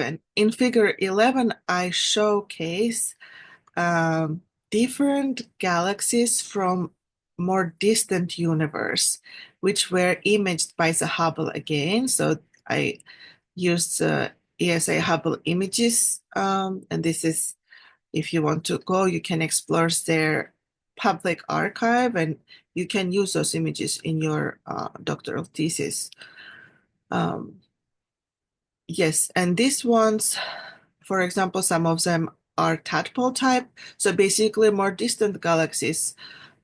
And in figure 11, I showcase different galaxies from more distant universe, which were imaged by the Hubble again. So I used ESA Hubble images, and this is, if you want to go, you can explore their public archive, and you can use those images in your doctoral thesis. Um, yes, and these ones, for example, some of them are tadpole type. So basically, more distant galaxies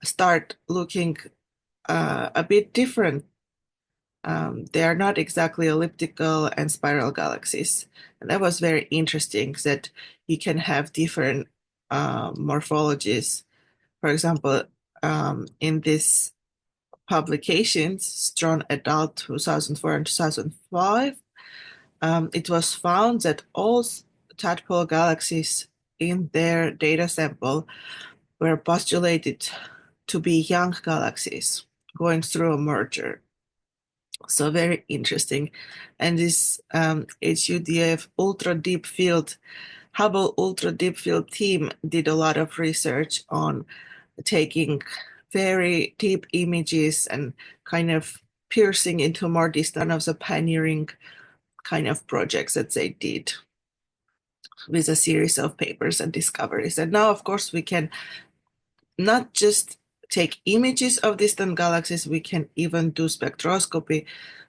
start looking a bit different. They are not exactly elliptical and spiral galaxies. And that was very interesting that you can have different morphologies. For example, in this publications, Strong et al. 2004 and 2005, it was found that all tadpole galaxies in their data sample were postulated to be young galaxies going through a merger. So very interesting. And this HUDF ultra deep field, Hubble ultra deep field team did a lot of research on taking very deep images and kind of piercing into more distant, one of the pioneering kind of projects that they did with a series of papers and discoveries. And now, of course, we can not just take images of distant galaxies, we can even do spectroscopy.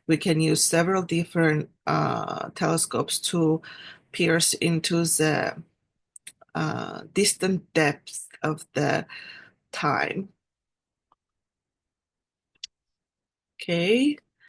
We can use several different telescopes to pierce into the distant depths of the time. Okay.